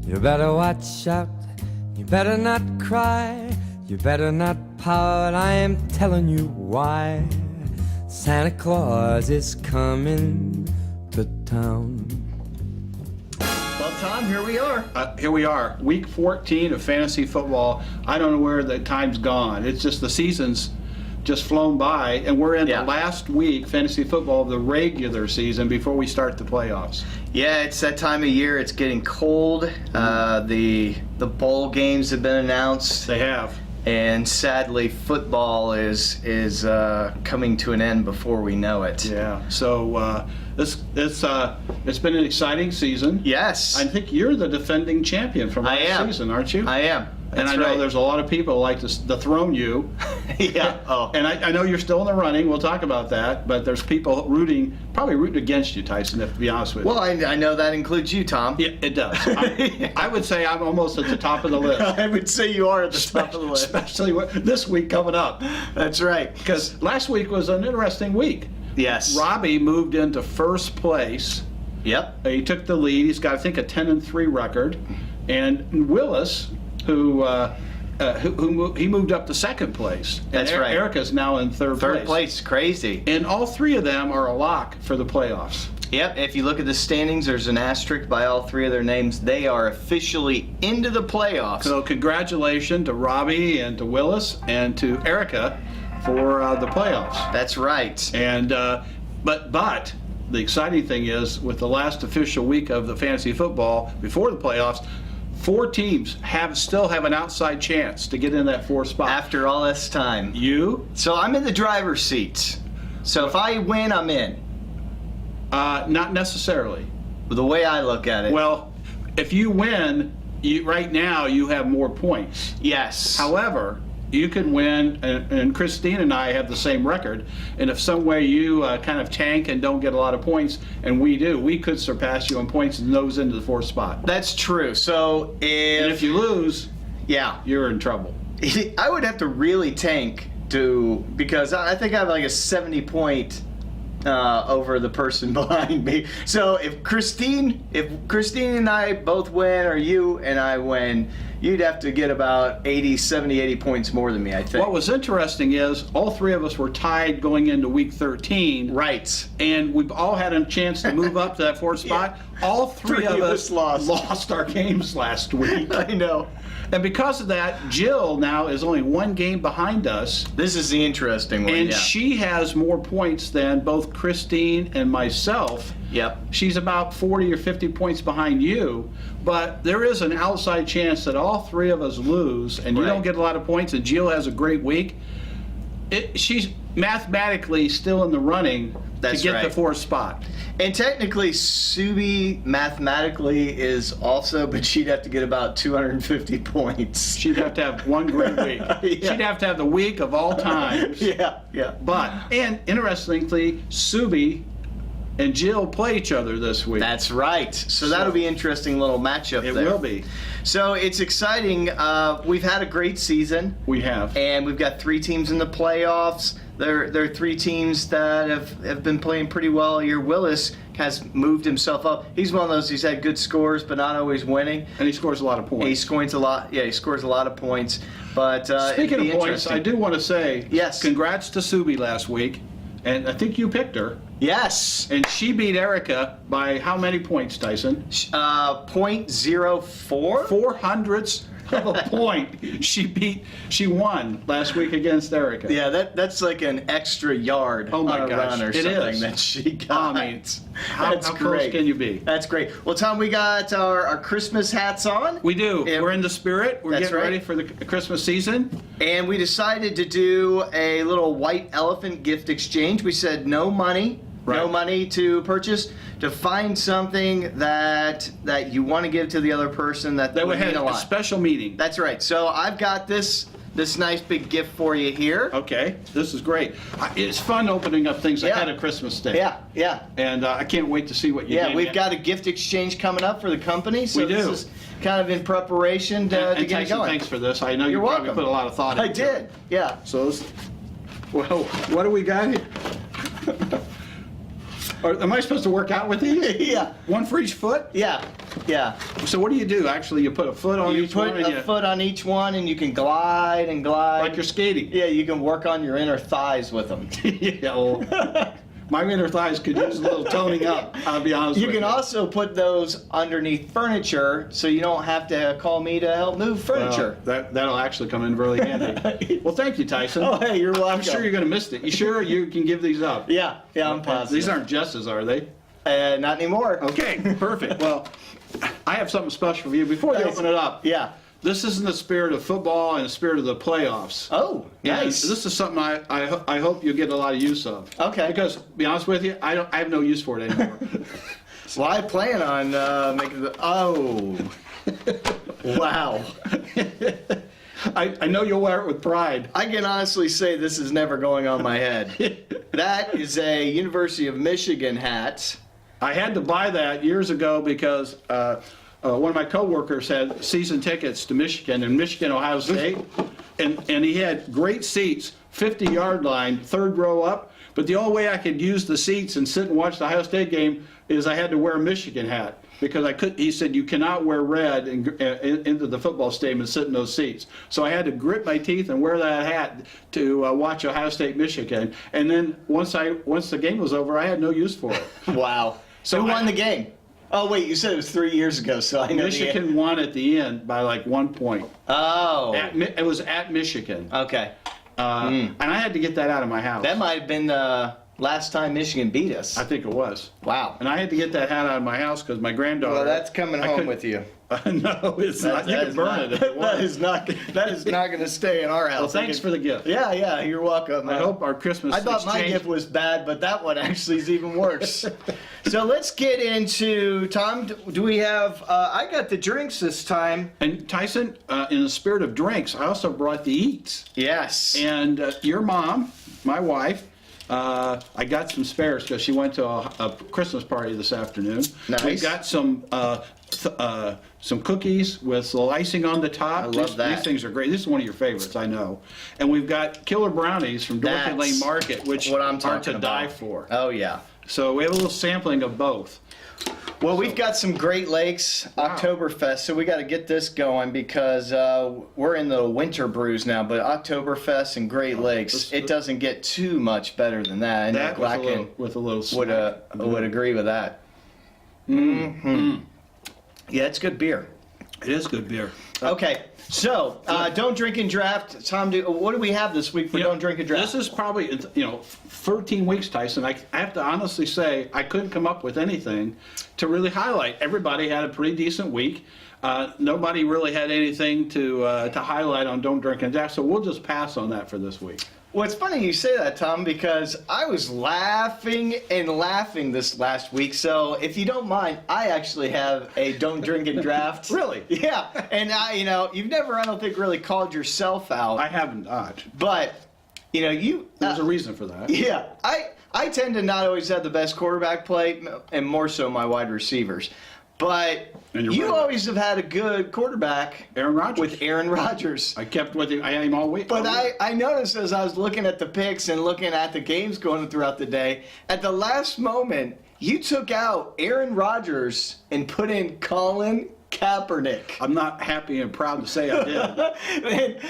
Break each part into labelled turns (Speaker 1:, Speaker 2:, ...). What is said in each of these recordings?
Speaker 1: You better watch out, you better not cry, you better not pout, I am telling you why. Santa Claus is coming to town.
Speaker 2: Well, Tom, here we are.
Speaker 3: Here we are, week 14 of fantasy football. I don't know where the time's gone. It's just the season's just flown by, and we're in the last week, fantasy football, of the regular season before we start the playoffs.
Speaker 2: Yeah, it's that time of year. It's getting cold. The bowl games have been announced.
Speaker 3: They have.
Speaker 2: And sadly, football is coming to an end before we know it.
Speaker 3: Yeah. So it's been an exciting season.
Speaker 2: Yes.
Speaker 3: I think you're the defending champion from last season, aren't you?
Speaker 2: I am.
Speaker 3: And I know there's a lot of people who like to dethrone you.
Speaker 2: Yeah. Oh.
Speaker 3: And I know you're still in the running. We'll talk about that. But there's people probably rooting against you, Tyson, to be honest with you.
Speaker 2: Well, I know that includes you, Tom.
Speaker 3: Yeah, it does. I would say I'm almost at the top of the list.
Speaker 2: I would say you are at the top of the list.
Speaker 3: Especially this week coming up.
Speaker 2: That's right.
Speaker 3: Because last week was an interesting week.
Speaker 2: Yes.
Speaker 3: Robbie moved into first place.
Speaker 2: Yep.
Speaker 3: He took the lead. He's got, I think, a 10-3 record. And Willis, who he moved up to second place. And
Speaker 2: That's right.
Speaker 3: Erica's now in third place.
Speaker 2: Third place, crazy.
Speaker 3: And all three of them are a lock for the playoffs.
Speaker 2: Yep, if you look at the standings, there's an asterisk by all three of their names. They are officially into the playoffs.
Speaker 3: So congratulations to Robbie and to Willis and to Erica for the playoffs.
Speaker 2: That's right.
Speaker 3: And but the exciting thing is, with the last official week of the fantasy football before the playoffs, 4 teams still have an outside chance to get in that 4th spot.
Speaker 2: After all this time.
Speaker 3: You?
Speaker 2: So I'm in the driver's seat. So if I win, I'm in.
Speaker 3: Not necessarily.
Speaker 2: The way I look at it.
Speaker 3: Well, if you win, right now you have more points.
Speaker 2: Yes.
Speaker 3: However, you could win, and Christine and I have the same record, and if some way you kind of tank and don't get a lot of points, and we do, we could surpass you in points and nose into the 4th spot.
Speaker 2: That's true. So
Speaker 3: if you lose, you're in trouble.
Speaker 2: I would have to really tank because I think I have like a 70-point over the person behind me. So if Christine and I both win, or you and I win, you'd have to get about 80 points more than me, I think.
Speaker 3: What was interesting is all 3 of us were tied going into week 13.
Speaker 2: Right.
Speaker 3: And we've all had a chance to move up to that 4th spot.
Speaker 2: Yeah.
Speaker 3: All three of us
Speaker 2: lost
Speaker 3: our games last week.
Speaker 2: I know.
Speaker 3: And because of that, Jill now is only 1 game behind us.
Speaker 2: This is the interesting one,
Speaker 3: And she has more points than both Christine and myself.
Speaker 2: Yep.
Speaker 3: She's about 40 or 50 points behind you. But there is an outside chance that all 3 of us lose, and you don't get a lot of points, and Jill has a great week. She's mathematically still in the running to get the 4th spot.
Speaker 2: And technically, Subi mathematically is also, but she'd have to get about 250 points.
Speaker 3: She'd have to have 1 great week. She'd have to have the week of all times.
Speaker 2: Yeah.
Speaker 3: And interestingly, Subi and Jill play each other this week.
Speaker 2: That's right. So that'll be an interesting little matchup there.
Speaker 3: It will be.
Speaker 2: So it's exciting. We've had a great season.
Speaker 3: We have.
Speaker 2: And we've got 3 teams in the playoffs. There are 3 teams that have been playing pretty well all year. Willis has moved himself up. He's one of those, he's had good scores, but not always winning.
Speaker 3: And he scores a lot of points.
Speaker 2: He scores a lot. Yeah, he scores a lot of points. But
Speaker 3: speaking of points, I do want to say,
Speaker 2: yes,
Speaker 3: congrats to Subi last week. And I think you picked her.
Speaker 2: Yes.
Speaker 3: And she beat Erica by how many points, Tyson?
Speaker 2: .04?
Speaker 3: 400ths of a point. She won last week against Erica.
Speaker 2: Yeah, that's like an extra yard on a run or something that she got.
Speaker 3: I mean, how close can you be?
Speaker 2: That's great. Well, Tom, we got our Christmas hats on.
Speaker 3: We do. We're in the spirit. We're getting ready for the Christmas season.
Speaker 2: And we decided to do a little white elephant gift exchange. We said no money. Right. No money to purchase, to find something that you want to give to the other person that would mean a lot.
Speaker 3: A special meeting.
Speaker 2: That's right. So I've got this nice big gift for you here.
Speaker 3: Okay, this is great. It's fun opening up things ahead of Christmas Day.
Speaker 2: Yeah.
Speaker 3: And I can't wait to see what you get.
Speaker 2: We've got a gift exchange coming up for the company. So
Speaker 3: we do.
Speaker 2: This is kind of in preparation to get
Speaker 3: Tyson,
Speaker 2: it going.
Speaker 3: Thanks for this. I know you probably put a lot of thought into it.
Speaker 2: I did, yeah.
Speaker 3: So, well, what do we got here? Or am I supposed to work out with these?
Speaker 2: Yeah.
Speaker 3: One for each foot?
Speaker 2: Yeah. Yeah.
Speaker 3: So what do? Actually, you put a foot on
Speaker 2: You
Speaker 3: each
Speaker 2: put
Speaker 3: one, and
Speaker 2: a foot on each one, and you can glide and glide.
Speaker 3: like you're skating.
Speaker 2: Yeah, you can work on your inner thighs with them.
Speaker 3: Yeah, well, my inner thighs could use a little toning up. I'll be honest
Speaker 2: You
Speaker 3: with
Speaker 2: can also put those underneath furniture, so you don't have to call me to help move furniture.
Speaker 3: Well, that'll actually come in really handy. Well, thank you, Tyson.
Speaker 2: Oh, hey, you're welcome.
Speaker 3: I'm sure you're going to miss it. You sure you can give these up?
Speaker 2: Yeah, I'm positive.
Speaker 3: These aren't Jess's, are they?
Speaker 2: Not anymore.
Speaker 3: Okay, perfect. Well, I have something special for you. Before you
Speaker 2: Nice.
Speaker 3: open it up,
Speaker 2: Yeah.
Speaker 3: this is in the spirit of football and the spirit of the playoffs.
Speaker 2: Oh,
Speaker 3: And
Speaker 2: nice.
Speaker 3: this is something I hope you'll get a lot of use of.
Speaker 2: Okay.
Speaker 3: Because, to be honest with you, I have no use for it anymore.
Speaker 2: Well, I plan on making the. Oh. Wow.
Speaker 3: I know you'll wear it with pride.
Speaker 2: I can honestly say this is never going on my head. That is a University of Michigan hat.
Speaker 3: I had to buy that years ago because one of my coworkers had season tickets to Michigan and Michigan, Ohio State, and he had great seats, 50-yard line, third row up. But the only way I could use the seats and sit and watch the Ohio State game is I had to wear a Michigan hat because I could. He said you cannot wear red into the football stadium and sit in those seats. So I had to grit my teeth and wear that hat to watch Ohio State Michigan. And then once the game was over, I had no use for it.
Speaker 2: Wow. So who won the game? Oh, wait, you said it was 3 years ago, so I know
Speaker 3: Michigan won at the end by like 1 point.
Speaker 2: Oh.
Speaker 3: It was at Michigan.
Speaker 2: Okay.
Speaker 3: And I had to get that out of my house.
Speaker 2: That might have been the last time Michigan beat us.
Speaker 3: I think it was.
Speaker 2: Wow.
Speaker 3: And I had to get that hat out of my house because my granddaughter.
Speaker 2: Well, that's coming
Speaker 3: I
Speaker 2: home
Speaker 3: couldn't-
Speaker 2: with you.
Speaker 3: No, it's not. You
Speaker 2: That
Speaker 3: can
Speaker 2: is
Speaker 3: burn
Speaker 2: not-
Speaker 3: it if you want.
Speaker 2: That is not going to stay in our house.
Speaker 3: Well, thanks for the gift.
Speaker 2: Yeah, you're welcome.
Speaker 3: I hope our Christmas
Speaker 2: I thought my
Speaker 3: exchange-
Speaker 2: gift was bad, but that one actually is even worse. So let's get into, Tom, do we have, I got the drinks this time.
Speaker 3: And Tyson, in the spirit of drinks, I also brought the eats.
Speaker 2: Yes.
Speaker 3: And your mom, my wife, I got some spares because she went to a Christmas party this afternoon.
Speaker 2: Nice.
Speaker 3: We got some cookies with the icing on the top.
Speaker 2: I love that.
Speaker 3: These things are great. This is one of your favorites, I know. And we've got killer brownies from Dorothy
Speaker 2: That's
Speaker 3: Lane Market, which
Speaker 2: what I'm
Speaker 3: are
Speaker 2: talking
Speaker 3: to
Speaker 2: about.
Speaker 3: die for.
Speaker 2: Oh, yeah.
Speaker 3: So we have a little sampling of both.
Speaker 2: Well, we've got some Great Lakes Oktoberfest, so we got to get this going because we're in the winter brews now. But Oktoberfest and Great Lakes, it doesn't get too much better than that. I know
Speaker 3: That
Speaker 2: Glacken
Speaker 3: with a little smack.
Speaker 2: would agree with that. Mm-hmm. Yeah, it's good beer.
Speaker 3: It is good beer.
Speaker 2: Okay, so Don't Drink and Draft. Tom, what do we have this week for
Speaker 3: You know,
Speaker 2: Don't Drink and Draft?
Speaker 3: This is probably 13 weeks, Tyson. I have to honestly say I couldn't come up with anything to really highlight. Everybody had a pretty decent week. Nobody really had anything to highlight on Don't Drink and Draft, so we'll just pass on that for this week.
Speaker 2: Well, it's funny you say that, Tom, because I was laughing and laughing this last week. So if you don't mind, I actually have a Don't Drink and Draft.
Speaker 3: Really?
Speaker 2: Yeah. And you've never, I don't think, really called yourself out.
Speaker 3: I haven't not.
Speaker 2: But, you.
Speaker 3: There's a reason for that.
Speaker 2: Yeah. I tend to not always have the best quarterback play, and more so my wide receivers. But
Speaker 3: And your
Speaker 2: you
Speaker 3: running back.
Speaker 2: always have had a good quarterback
Speaker 3: Aaron Rodgers.
Speaker 2: with Aaron Rodgers.
Speaker 3: I kept with him. I had him all week.
Speaker 2: But I noticed as I was looking at the picks and looking at the games going throughout the day, at the last moment, you took out Aaron Rodgers and put in Colin Kaepernick.
Speaker 3: I'm not happy and proud to say I did.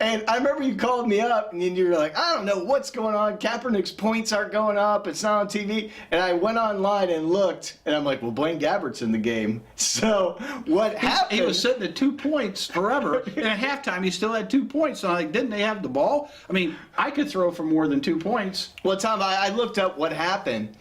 Speaker 2: and I remember you called me up and you were like, I don't know what's going on. Kaepernick's points aren't going up. It's not on TV. And I went online and looked, and I'm like, well, Blaine Gabbert's in the game. So what happened?
Speaker 3: He was sitting at 2 points forever, and at halftime he still had 2 points. So I'm like, didn't they have the ball? I mean, I could throw for more than 2 points.
Speaker 2: Well, Tom, I looked up what happened.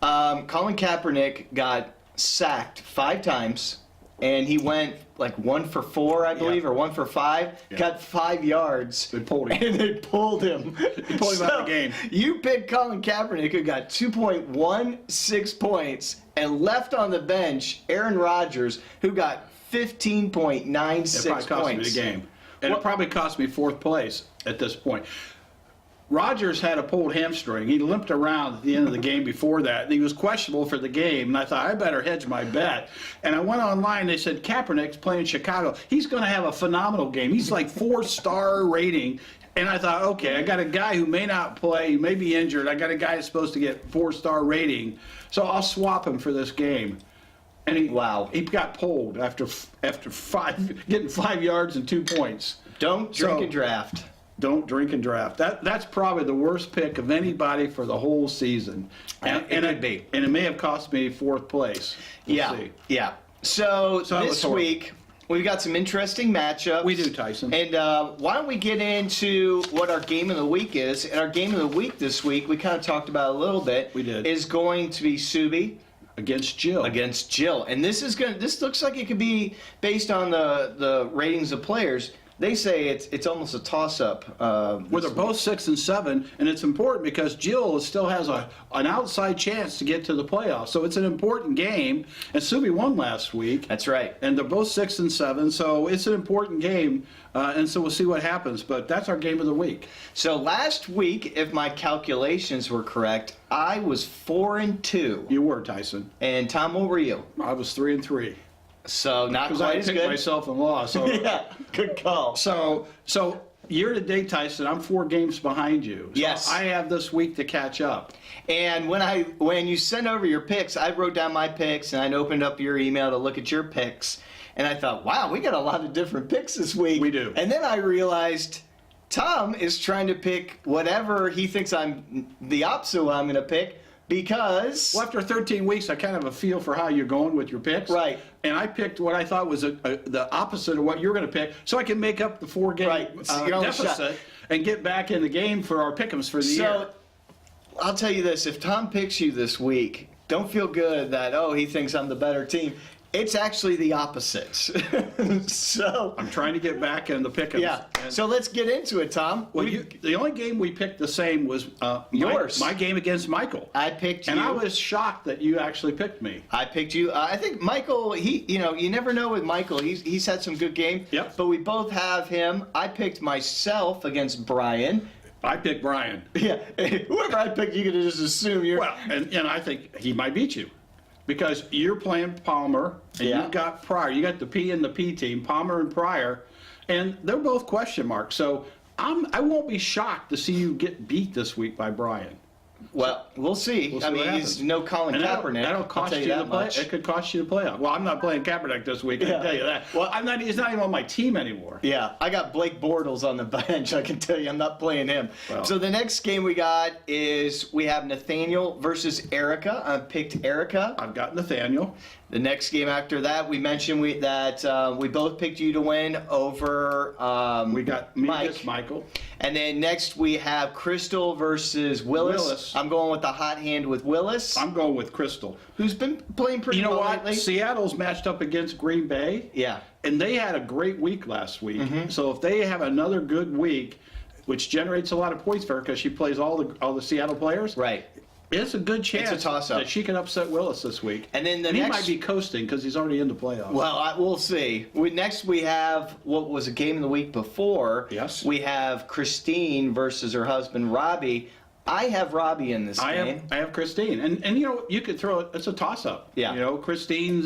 Speaker 2: Colin Kaepernick got sacked 5 times, and he went like 1 for 4, I believe,
Speaker 3: Yeah.
Speaker 2: or 1 for 5.
Speaker 3: Yeah.
Speaker 2: Got 5 yards.
Speaker 3: They pulled him.
Speaker 2: And they pulled him.
Speaker 3: They pulled him out of the game.
Speaker 2: You picked Colin Kaepernick, who got 2.16 points, and left on the bench Aaron Rodgers, who got 15.96
Speaker 3: It probably cost me
Speaker 2: points.
Speaker 3: the game. And it probably cost me 4th place at this point. Rodgers had a pulled hamstring. He limped around at the end of the game before that. And he was questionable for the game. And I thought, I better hedge my bet. And I went online. They said, Kaepernick's playing Chicago. He's going to have a phenomenal game. He's like 4-star rating. And I thought, okay, I got a guy who may not play, who may be injured. I got a guy that's supposed to get 4-star rating. So I'll swap him for this game. And he
Speaker 2: Wow.
Speaker 3: he got pulled after getting 5 yards and 2 points.
Speaker 2: Don't drink
Speaker 3: So-
Speaker 2: and draft.
Speaker 3: Don't drink and draft. That's probably the worst pick of anybody for the whole season.
Speaker 2: It could be.
Speaker 3: And it may have cost me 4th place. We'll
Speaker 2: Yeah,
Speaker 3: see.
Speaker 2: yeah. So
Speaker 3: that was
Speaker 2: this
Speaker 3: horrible.
Speaker 2: week we've got some interesting matchups.
Speaker 3: We do, Tyson.
Speaker 2: And why don't we get into what our game of the week is? And our game of the week this week, we kind of talked about a little bit.
Speaker 3: We did.
Speaker 2: Is going to be Subi
Speaker 3: Against Jill.
Speaker 2: against Jill, and this is going. This looks like it could be based on the ratings of players. They say it's almost a toss-up.
Speaker 3: Well, they're both 6 and 7, and it's important because Jill still has an outside chance to get to the playoffs. So it's an important game. And Subi won last week.
Speaker 2: That's right.
Speaker 3: And they're both 6 and 7, so it's an important game. And so we'll see what happens. But that's our game of the week.
Speaker 2: So last week, if my calculations were correct, I was 4-2.
Speaker 3: You were, Tyson.
Speaker 2: And Tom, what were you?
Speaker 3: I was 3 and 3.
Speaker 2: So not
Speaker 3: Because
Speaker 2: quite
Speaker 3: I
Speaker 2: as
Speaker 3: picked
Speaker 2: good.
Speaker 3: myself in law. So
Speaker 2: Yeah, good call.
Speaker 3: So year to date, Tyson, I'm 4 games behind you. So
Speaker 2: Yes.
Speaker 3: I have this week to catch up.
Speaker 2: And when you sent over your picks, I wrote down my picks and I opened up your email to look at your picks, and I thought, wow, we got a lot of different picks this week.
Speaker 3: We do.
Speaker 2: And then I realized Tom is trying to pick whatever he thinks I'm the opposite of what I'm going to pick because
Speaker 3: Well, after 13 weeks, I kind of have a feel for how you're going with your picks.
Speaker 2: Right.
Speaker 3: And I picked what I thought was the opposite of what you're going to pick, so I can make up the 4-game
Speaker 2: Right. So you're only
Speaker 3: deficit
Speaker 2: shot.
Speaker 3: and get back in the game for our pick'ems for the year.
Speaker 2: So I'll tell you this: if Tom picks you this week, don't feel good that he thinks I'm the better team. It's actually the opposite. So
Speaker 3: I'm trying to get back in the pick'ems.
Speaker 2: yeah.
Speaker 3: And-
Speaker 2: So let's get into it, Tom.
Speaker 3: well, the only game we picked the same was
Speaker 2: Yours.
Speaker 3: My game against Michael.
Speaker 2: I picked you.
Speaker 3: And I was shocked that you actually picked me.
Speaker 2: I picked you. I think Michael. You never know with Michael. He's had some good games.
Speaker 3: Yep.
Speaker 2: But we both have him. I picked myself against Brian.
Speaker 3: I picked Brian.
Speaker 2: Yeah. Whoever I picked, you could just assume you're.
Speaker 3: Well, and I think he might beat you because you're playing Palmer and
Speaker 2: Yeah.
Speaker 3: you've got Pryor. You got the P and the P team, Palmer and Pryor, and they're both question marks. So I won't be shocked to see you get beat this week by Brian.
Speaker 2: Well, we'll see.
Speaker 3: We'll see
Speaker 2: I
Speaker 3: what
Speaker 2: mean,
Speaker 3: happens.
Speaker 2: he's no Colin
Speaker 3: And
Speaker 2: Kaepernick.
Speaker 3: that'll
Speaker 2: I'll
Speaker 3: cost
Speaker 2: tell
Speaker 3: you
Speaker 2: you
Speaker 3: the
Speaker 2: that
Speaker 3: play.
Speaker 2: much.
Speaker 3: It could cost you the playoff. Well, I'm not playing Kaepernick this week. I can tell you that.
Speaker 2: Well,
Speaker 3: he's not even on my team anymore.
Speaker 2: Yeah, I got Blake Bortles on the bench. I can tell you, I'm not playing him.
Speaker 3: Well.
Speaker 2: So the next game we got is we have Nathaniel versus Erica. I picked Erica.
Speaker 3: I've got Nathaniel.
Speaker 2: The next game after that, we mentioned that we both picked you to win over
Speaker 3: We got me
Speaker 2: Mike.
Speaker 3: against Michael.
Speaker 2: And then next we have Crystal versus Willis.
Speaker 3: Willis.
Speaker 2: I'm going with the hot hand with Willis,
Speaker 3: I'm going with Crystal.
Speaker 2: who's been playing pretty
Speaker 3: You know
Speaker 2: well
Speaker 3: what?
Speaker 2: lately.
Speaker 3: Seattle's matched up against Green Bay.
Speaker 2: Yeah.
Speaker 3: And they had a great week last week.
Speaker 2: Mm-hmm.
Speaker 3: So if they have another good week, which generates a lot of points for her because she plays all the Seattle players,
Speaker 2: Right.
Speaker 3: it's a good chance
Speaker 2: toss-up.
Speaker 3: that she can upset Willis this week.
Speaker 2: And then the
Speaker 3: he
Speaker 2: next-
Speaker 3: might be coasting because he's already in the playoffs.
Speaker 2: Well, we'll see. Next, we have what was a game of the week before.
Speaker 3: Yes.
Speaker 2: We have Christine versus her husband Robbie. I have Robbie in this game.
Speaker 3: I have Christine, and you know you could throw it. It's a toss up.
Speaker 2: Yeah.
Speaker 3: You know Christine's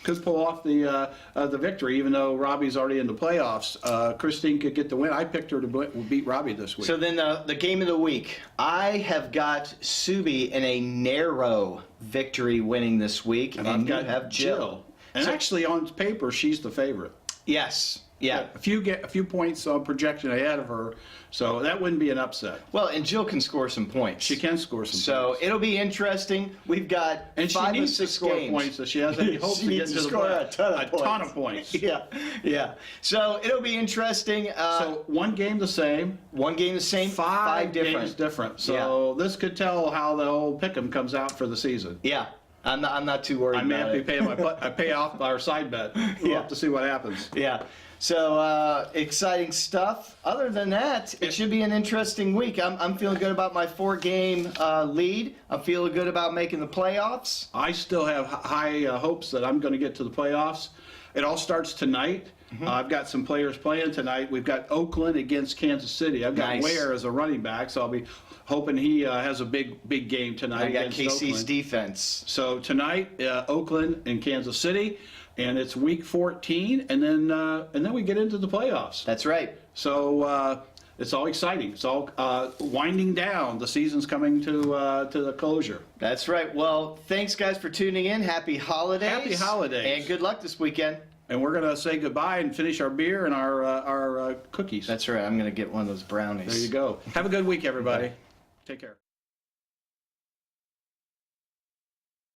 Speaker 3: could pull off the victory, even though Robbie's already in the playoffs. Christine could get the win. I picked her to beat Robbie this week.
Speaker 2: So then the game of the week, I have got Subi in a narrow victory winning this week, and,
Speaker 3: I've
Speaker 2: you
Speaker 3: got
Speaker 2: have Jill.
Speaker 3: And
Speaker 2: So-
Speaker 3: actually, on paper, she's the favorite.
Speaker 2: Yes. Yeah.
Speaker 3: A few points on projection ahead of her, so that wouldn't be an upset.
Speaker 2: Well, and Jill can score some points.
Speaker 3: She can score some
Speaker 2: So
Speaker 3: points.
Speaker 2: it'll be interesting. We've got
Speaker 3: And she
Speaker 2: 5 or
Speaker 3: needs to
Speaker 2: 6
Speaker 3: score
Speaker 2: games.
Speaker 3: points, so she has any hopes
Speaker 2: She
Speaker 3: to get
Speaker 2: needs
Speaker 3: into
Speaker 2: to
Speaker 3: the
Speaker 2: score
Speaker 3: playoffs.
Speaker 2: a ton of
Speaker 3: of
Speaker 2: points.
Speaker 3: points.
Speaker 2: Yeah. So it'll be interesting.
Speaker 3: So one game the same,
Speaker 2: One game the same, 5 different.
Speaker 3: games different. So this could tell how the whole pick'em comes out for the season.
Speaker 2: Yeah, I'm not too worried
Speaker 3: I may
Speaker 2: about
Speaker 3: have to
Speaker 2: it.
Speaker 3: pay I pay off our side bet. We'll
Speaker 2: Yeah.
Speaker 3: have to see what happens.
Speaker 2: Yeah. So exciting stuff. Other than that, it should be an interesting week. I'm feeling good about my 4-game lead. I'm feeling good about making the playoffs.
Speaker 3: I still have high hopes that I'm going to get to the playoffs. It all starts tonight.
Speaker 2: Mm-hmm.
Speaker 3: I've got some players playing tonight. We've got Oakland against Kansas City. I've got
Speaker 2: Nice.
Speaker 3: Ware as a running back, so I'll be hoping he has a big game tonight
Speaker 2: I got
Speaker 3: against
Speaker 2: KC's
Speaker 3: Oakland.
Speaker 2: defense.
Speaker 3: So tonight, Oakland and Kansas City, and it's week 14, and then we get into the playoffs.
Speaker 2: That's right.
Speaker 3: So it's all exciting. It's all winding down. The season's coming to the closure.
Speaker 2: That's right. Well, thanks guys for tuning in. Happy holidays.
Speaker 3: Happy holidays.
Speaker 2: And good luck this weekend.
Speaker 3: And we're going to say goodbye and finish our beer and our cookies.
Speaker 2: That's right. I'm going to get one of those brownies.
Speaker 3: There you go. Have a good week, everybody. Take care.